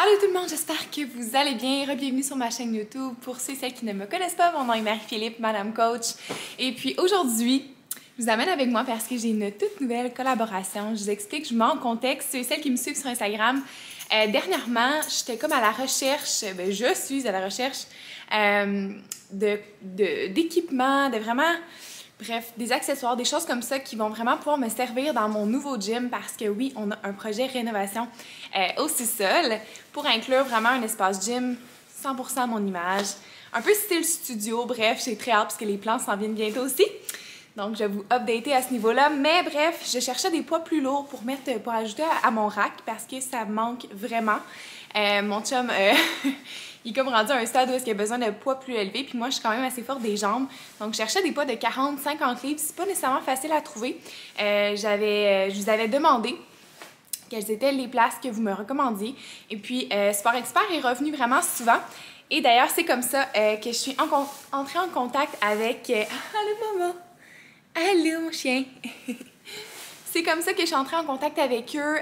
Allô tout le monde, j'espère que vous allez bien. Bienvenue sur ma chaîne YouTube. Pour ceux et celles qui ne me connaissent pas, mon nom est Marie-Philippe, Madame Coach. Et puis aujourd'hui, je vous amène avec moi parce que j'ai une toute nouvelle collaboration. Je vous explique, je mets en contexte ceux et celles qui me suivent sur Instagram. Dernièrement, j'étais comme à la recherche, je suis à la recherche d'équipements, de vraiment... Bref, des accessoires, des choses comme ça qui vont vraiment pouvoir me servir dans mon nouveau gym parce que oui, on a un projet rénovation au sous-sol pour inclure vraiment un espace gym 100% à mon image, un peu style studio. Bref, j'ai très hâte parce que les plans s'en viennent bientôt aussi. Donc, je vais vous updater à ce niveau-là. Mais bref, je cherchais des poids plus lourds pour ajouter à mon rack parce que ça manque vraiment. Mon chum... il est comme rendu à un stade où il a besoin de poids plus élevés, puis moi, je suis quand même assez forte des jambes. Donc, je cherchais des poids de 40-50 livres. C'est pas nécessairement facile à trouver. Je vous avais demandé quelles étaient les places que vous me recommandiez. Et puis, Sport Expert est revenu vraiment souvent. Et d'ailleurs, c'est comme ça que je suis entrée en contact avec... Allô, maman! Allô, mon chien! C'est comme ça que je suis entrée en contact avec eux.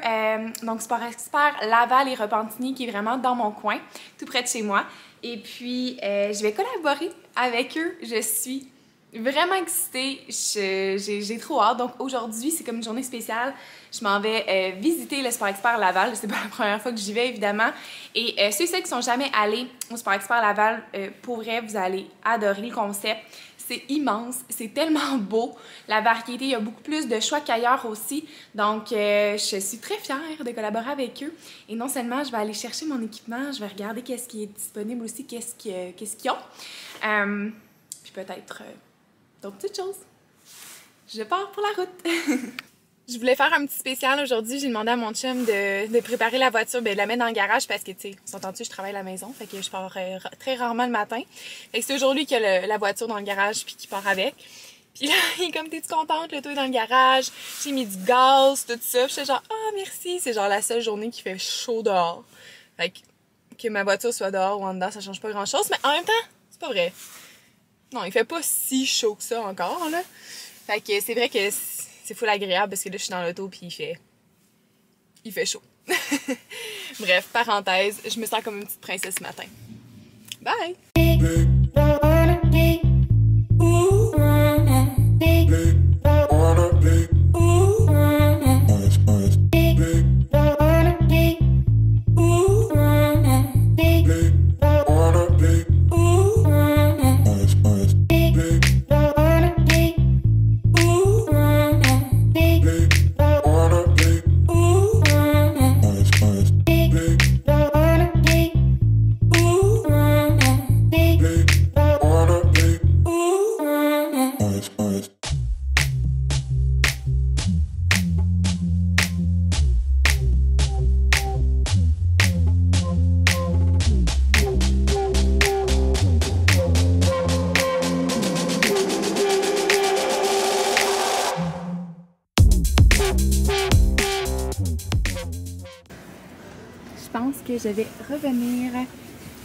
Donc, Sport Expert Laval et Repentigny, qui est vraiment dans mon coin, tout près de chez moi. Et puis, je vais collaborer avec eux. Je suis vraiment excitée. J'ai trop hâte. Donc, aujourd'hui, c'est comme une journée spéciale. Je m'en vais visiter le Sport Expert Laval. C'est pas la première fois que j'y vais, évidemment. Et ceux et celles qui sont jamais allés au Sport Expert Laval, pour vrai, vous allez adorer le concept. C'est immense, c'est tellement beau, la variété, il y a beaucoup plus de choix qu'ailleurs aussi, donc je suis très fière de collaborer avec eux. Et non seulement je vais aller chercher mon équipement, je vais regarder qu'est-ce qui est disponible aussi, qu'est-ce qu'ils ont, puis peut-être d'autres petites choses. Je pars pour la route! Je voulais faire un petit spécial aujourd'hui. J'ai demandé à mon chum de préparer la voiture, de la mettre dans le garage parce que, tu sais, on s'entend-tu, je travaille à la maison, fait que je pars très rarement le matin. Fait que c'est aujourd'hui qu'il a la voiture dans le garage puis qu'il part avec. Puis là, il est comme, t'es-tu contente? Le tout est dans le garage. J'ai mis du gaz, tout ça. Puis j'étais genre, ah, merci. C'est genre la seule journée qui fait chaud dehors. Fait que ma voiture soit dehors ou en dedans, ça change pas grand-chose. Mais en même temps, c'est pas vrai. Non, il fait pas si chaud que ça encore, là. Fait que c'est vrai que c'est full agréable parce que là, je suis dans l'auto puis il fait chaud. Bref, parenthèse, je me sens comme une petite princesse ce matin. Bye! Je pense que je vais revenir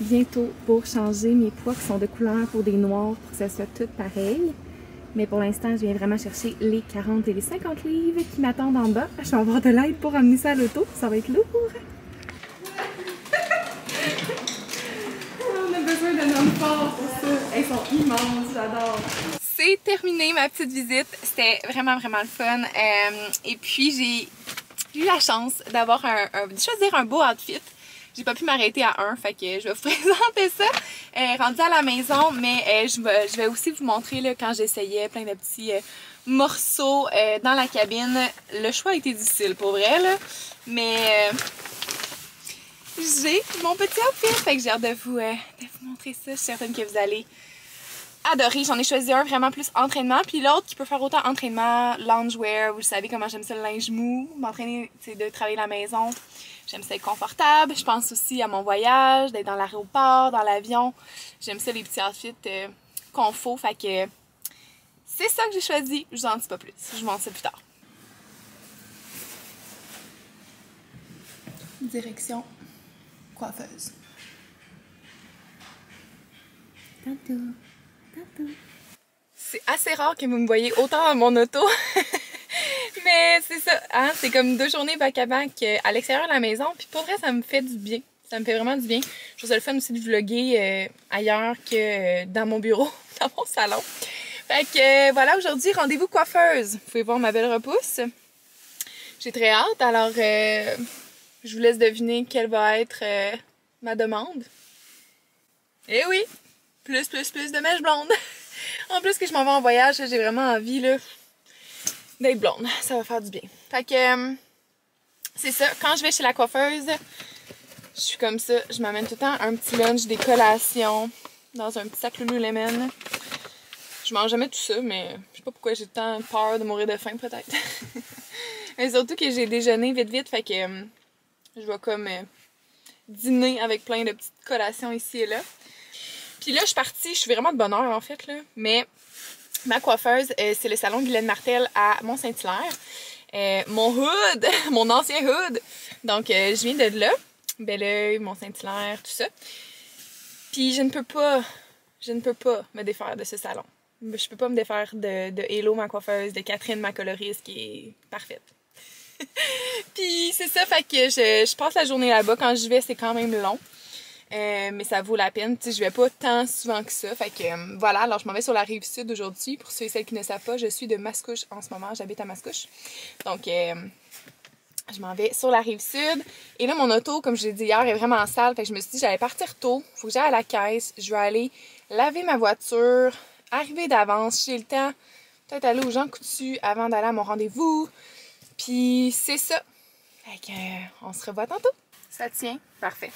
bientôt pour changer mes poids qui sont de couleur pour des noirs pour que ça soit tout pareil. Mais pour l'instant, je viens vraiment chercher les 40 et les 50 livres qui m'attendent en bas. Je vais avoir de l'aide pour amener ça à l'auto. Ça va être lourd. On a besoin d'un homme fort pour ça. Elles sont immenses, j'adore. C'est terminé ma petite visite. C'était vraiment le fun. Et puis j'ai eu la chance d'avoir de choisir un beau outfit. J'ai pas pu m'arrêter à un, fait que je vais vous présenter ça rendu à la maison, mais je vais aussi vous montrer là, quand j'essayais plein de petits morceaux dans la cabine. Le choix a été difficile pour vrai, là, mais j'ai mon petit outfit, fait que j'ai hâte de vous montrer ça. Je suis certaine que vous allez adorer. J'en ai choisi un vraiment plus entraînement, puis l'autre qui peut faire autant entraînement, loungewear. Vous savez comment j'aime ça le linge mou, m'entraîner, c'est de travailler à la maison. J'aime ça être confortable. Je pense aussi à mon voyage, d'être dans l'aéroport, dans l'avion. J'aime ça les petits outfits confort, fait que c'est ça que j'ai choisi. Je vous en dis pas plus. Je vous montre ça plus tard. Direction coiffeuse. Tantôt. C'est assez rare que vous me voyez autant dans mon auto. Mais c'est ça, hein? C'est comme 2 journées back-à-back à l'extérieur de la maison. Puis pour vrai, ça me fait du bien. Ça me fait vraiment du bien. Je trouve ça le fun aussi de vlogger ailleurs que dans mon bureau, dans mon salon. Fait que voilà, aujourd'hui, rendez-vous coiffeuse. Vous pouvez voir ma belle repousse. J'ai très hâte, alors je vous laisse deviner quelle va être ma demande. Eh oui! Plus de mèches blondes. En plus que je m'en vais en voyage, j'ai vraiment envie là d'être blonde. Ça va faire du bien. Fait que c'est ça, quand je vais chez la coiffeuse, je suis comme ça, je m'amène tout le temps un petit lunch, des collations, dans un petit sac Lululemon. Je mange jamais tout ça, mais je sais pas pourquoi j'ai tant peur de mourir de faim, peut-être. Mais surtout que j'ai déjeuné vite, fait que je vais comme dîner avec plein de petites collations ici et là. Puis là, je suis partie, je suis vraiment de bonne heure, en fait, là. Mais ma coiffeuse, c'est le salon Guylaine Martel à Mont-Saint-Hilaire. Mon hood, mon ancien hood. Donc, je viens de là. Belleuil, Mont-Saint-Hilaire, tout ça. Puis je ne peux pas me défaire de ce salon. Je peux pas me défaire de Hello, ma coiffeuse, de Catherine, ma coloriste, qui est parfaite. Puis c'est ça, fait que je passe la journée là-bas. Quand j'y vais, c'est quand même long. Mais ça vaut la peine. Tu sais, je vais pas tant souvent que ça. Fait que voilà, alors je m'en vais sur la rive sud aujourd'hui. Pour ceux et celles qui ne savent pas, je suis de Mascouche en ce moment. J'habite à Mascouche. Donc, je m'en vais sur la rive sud. Et là, mon auto, comme je l'ai dit hier, est vraiment sale. Fait que je me suis dit, j'allais partir tôt. Faut que j'aille à la caisse. Je vais aller laver ma voiture, arriver d'avance. J'ai le temps. Peut-être aller aux Jean Coutu avant d'aller à mon rendez-vous. Puis c'est ça. Fait que, on se revoit tantôt. Ça tient? Parfait.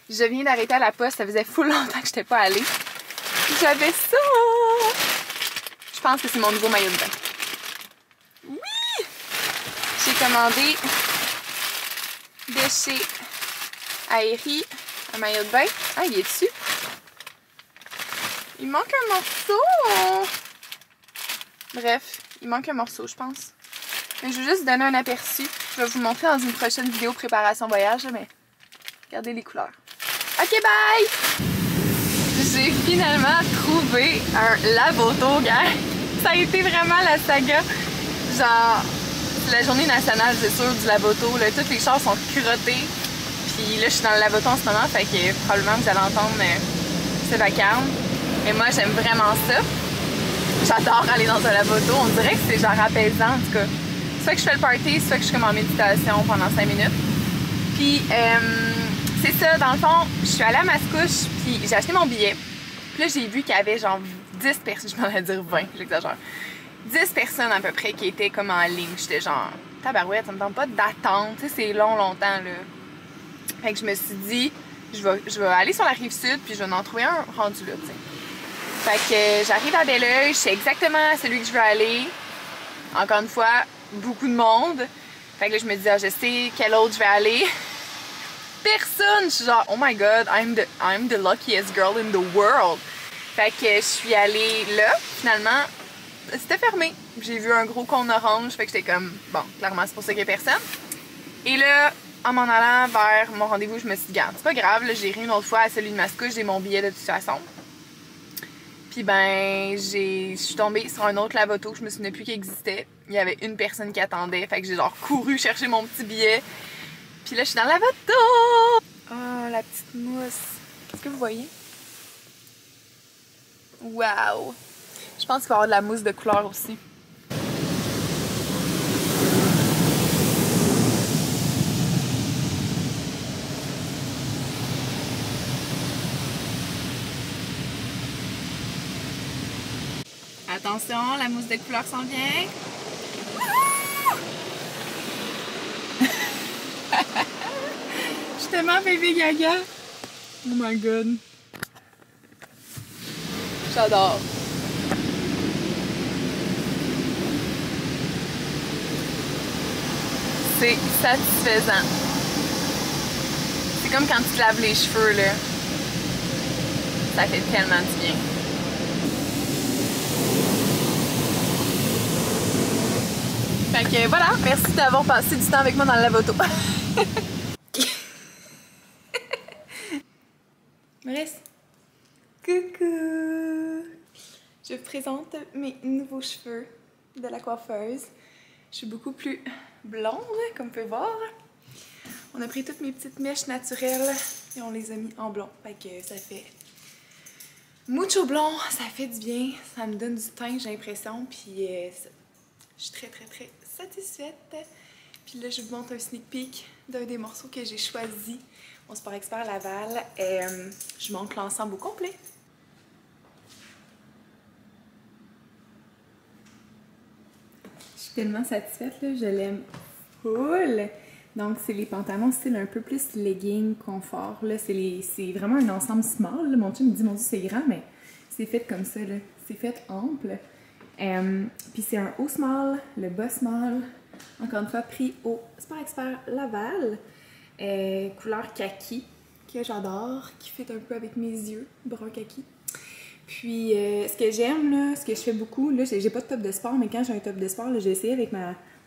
Je viens d'arrêter à la poste. Ça faisait full longtemps que je n'étais pas allée. J'avais ça! Je pense que c'est mon nouveau maillot de bain. Oui! J'ai commandé de chez Aérie un maillot de bain. Ah, il est dessus. Il manque un morceau. Bref, il manque un morceau, je pense. Mais je vais juste donner un aperçu. Je vais vous le montrer dans une prochaine vidéo préparation voyage, mais regardez les couleurs. Ok, bye! J'ai finalement trouvé un lave-auto, gars. Ça a été vraiment la saga. Genre, la journée nationale, c'est sûr, du lave-auto. Toutes les chars sont crottés. Puis là, je suis dans le lave-auto en ce moment, fait que probablement vous allez entendre ce vacarme. Mais moi, j'aime vraiment ça. J'adore aller dans un lave-auto. On dirait que c'est genre apaisant, en tout cas. Soit que je fais le party, soit que je suis comme en méditation pendant 5 minutes. Puis, c'est ça, dans le fond, je suis allée à Mascouche, puis j'ai acheté mon billet. Puis là, j'ai vu qu'il y avait genre 10 personnes, je m'en vais dire 20, j'exagère. 10 personnes à peu près qui étaient comme en ligne. J'étais genre, tabarouette, ça me tente pas d'attendre, tu sais, c'est longtemps, là. Fait que je me suis dit, je vais aller sur la rive sud, puis je vais en trouver un rendu là, tu sais. Fait que j'arrive à Belleuil, je sais exactement à celui que je veux aller. Encore une fois, beaucoup de monde. Fait que là, je me dis, ah, je sais quel autre je vais aller. Personne! Je suis genre, oh my god, I'm the luckiest girl in the world. Fait que je suis allée là, finalement, c'était fermé. J'ai vu un gros cône orange, fait que j'étais comme, bon, clairement, c'est pour ça qu'il y a personne. Et là, en m'en allant vers mon rendez-vous, je me suis dit, garde, c'est pas grave, là, j'ai ri une autre fois à celui de Mascouche, j'ai mon billet de toute façon. Puis ben, je suis tombée sur un autre lave-auto, je me souvenais plus qu'il existait. Il y avait une personne qui attendait, fait que j'ai genre couru chercher mon petit billet. Puis là, je suis dans le lave-auto! Oh, la petite mousse. Est-ce que vous voyez? Wow! Je pense qu'il va y avoir de la mousse de couleur aussi. Attention, la mousse de couleur s'en vient. Je suis tellement bébé gaga. Oh my god. J'adore. C'est satisfaisant. C'est comme quand tu te laves les cheveux, là. Ça fait tellement du bien. Fait que voilà, merci d'avoir passé du temps avec moi dans le lave-auto. Maurice. Coucou! Je vous présente mes nouveaux cheveux de la coiffeuse. Je suis beaucoup plus blonde, comme vous pouvez voir. On a pris toutes mes petites mèches naturelles et on les a mis en blond. Fait que ça fait mucho blond, ça fait du bien, ça me donne du teint, j'ai l'impression. Puis je suis très satisfaite. Puis là, je vous montre un sneak peek d'un des morceaux que j'ai choisi. Mon Sport Expert Laval. Je vous montre l'ensemble au complet. Je suis tellement satisfaite, là, je l'aime full. Donc, c'est les pantalons style un peu plus legging, confort. Là, c'est vraiment un ensemble small. Là. Mon chum me dit, mon Dieu, c'est grand, mais c'est fait comme ça. C'est fait ample. Puis c'est un haut small, le bas small. Encore une fois, pris au Sport Expert Laval. Couleur kaki, que j'adore, qui fit un peu avec mes yeux, brun kaki. Puis, ce que j'aime, là, ce que je fais beaucoup, là, j'ai pas de top de sport, mais quand j'ai un top de sport, j'ai essayé avec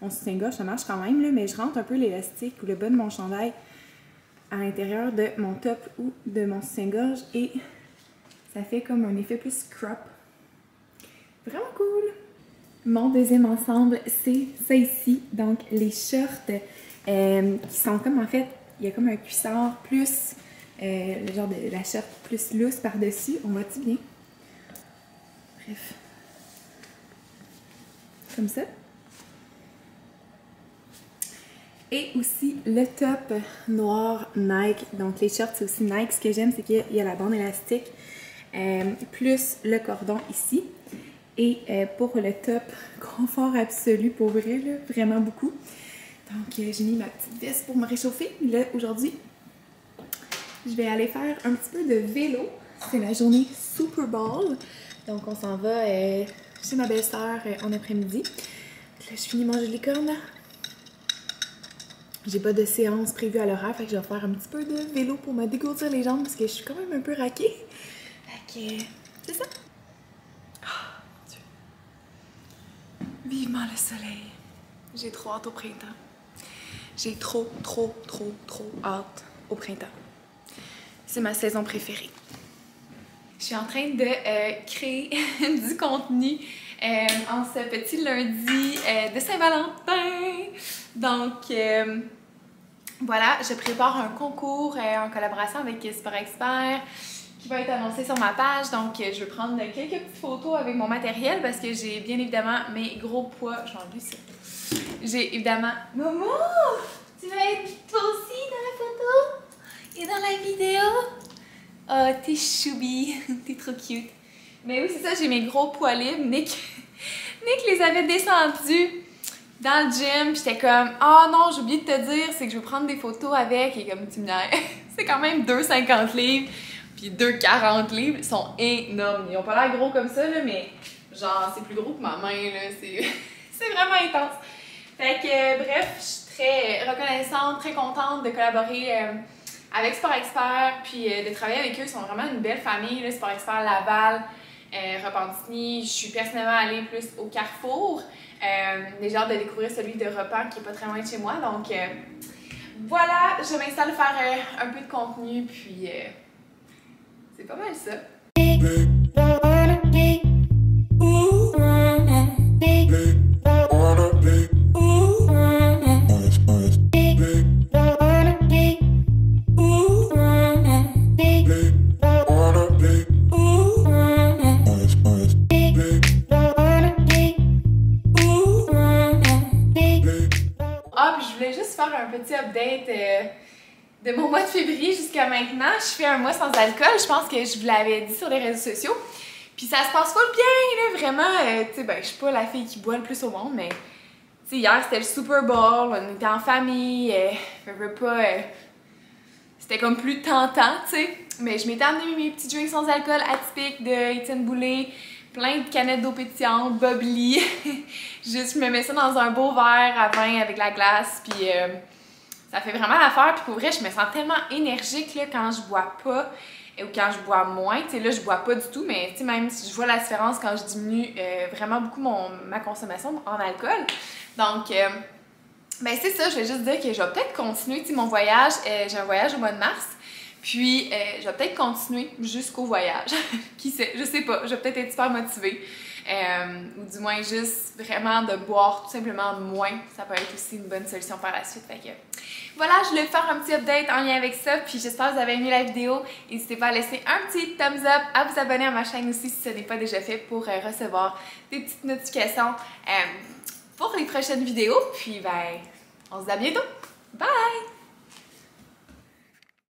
mon soutien-gorge, ça marche quand même, là, mais je rentre un peu l'élastique ou le bas de mon chandail à l'intérieur de mon top ou de mon soutien-gorge et ça fait comme un effet plus crop. Vraiment cool! Mon deuxième ensemble, c'est ça ici, donc les shorts qui sont comme en fait, il y a comme un cuissard plus le genre de la short plus loose par-dessus, on voit-tu bien? Bref. Comme ça. Et aussi le top noir Nike. Donc les shorts, c'est aussi Nike. Ce que j'aime, c'est qu'il y a la bande élastique plus le cordon ici. Et pour le top, confort absolu pour vrai, là, vraiment beaucoup. Donc j'ai mis ma petite veste pour me réchauffer. Là, aujourd'hui, je vais aller faire un petit peu de vélo. C'est la journée Super Bowl. Donc on s'en va chez ma belle-sœur en après-midi. Là, je finis manger les cornes. J'ai pas de séance prévue à l'horaire, fait que je vais faire un petit peu de vélo pour me dégourdir les jambes parce que je suis quand même un peu raquée. Fait que c'est ça. Oh mon Dieu. Vivement le soleil. J'ai trop hâte au printemps. J'ai trop hâte au printemps. C'est ma saison préférée. Je suis en train de créer du contenu en ce petit lundi de Saint-Valentin. Donc, voilà, je prépare un concours en collaboration avec Sport Expert qui va être annoncé sur ma page. Donc, je vais prendre quelques petites photos avec mon matériel parce que j'ai bien évidemment mes gros poids. Je vais enlever ça. J'ai évidemment... Maman! Tu vas être toi aussi dans la photo? Et dans la vidéo? Oh, t'es choubi, t'es trop cute. Mais oui, c'est ça, j'ai mes gros poids libres. Nick les avait descendus dans le gym. Puis j'étais comme, oh non, j'ai oublié de te dire, c'est que je veux prendre des photos avec. Et comme tu me dis, c'est quand même 2,50 livres. Puis 2,40 livres. Ils sont énormes. Ils ont pas l'air gros comme ça, là, mais genre, c'est plus gros que ma main, là. C'est vraiment intense. Fait que, bref, je suis très reconnaissante, très contente de collaborer avec Sport Expert, puis de travailler avec eux. Ils sont vraiment une belle famille, là, Sport Expert Laval, Repentigny. Je suis personnellement allée plus au Carrefour. Déjà hâte de découvrir celui de Repan qui est pas très loin de chez moi. Donc voilà, je m'installe faire un peu de contenu, puis c'est pas mal ça. Un petit update de mon mois de février jusqu'à maintenant. Je fais un mois sans alcool. Je pense que je vous l'avais dit sur les réseaux sociaux. Puis ça se passe full bien, là, vraiment. Tu sais, ben, je suis pas la fille qui boit le plus au monde, mais tu sais, hier c'était le Super Bowl, on était en famille, c'était comme plus tentant, tu sais. Mais je m'étais amené mes petits drinks sans alcool atypiques de Étienne Boulay, plein de canettes d'eau pétillante, bubbly. Juste, je me mets ça dans un beau verre à vin avec la glace, puis ça fait vraiment l'affaire. Puis pour vrai, je me sens tellement énergique là, quand je bois pas ou quand je bois moins. Tu sais, là, je bois pas du tout, mais tu sais, même si je vois la différence quand je diminue vraiment beaucoup ma consommation en alcool. Donc, ben c'est ça, je vais juste dire que je vais peut-être continuer, tu sais, mon voyage. J'ai un voyage au mois de mars. Puis, je vais peut-être continuer jusqu'au voyage. Qui sait? Je sais pas. Je vais peut-être être super motivée. ou du moins juste vraiment de boire tout simplement moins. Ça peut être aussi une bonne solution par la suite. Fait que voilà, je voulais faire un petit update en lien avec ça, puis j'espère que vous avez aimé la vidéo. N'hésitez pas à laisser un petit thumbs up, à vous abonner à ma chaîne aussi si ce n'est pas déjà fait pour recevoir des petites notifications pour les prochaines vidéos. Puis ben, on se dit à bientôt! Bye!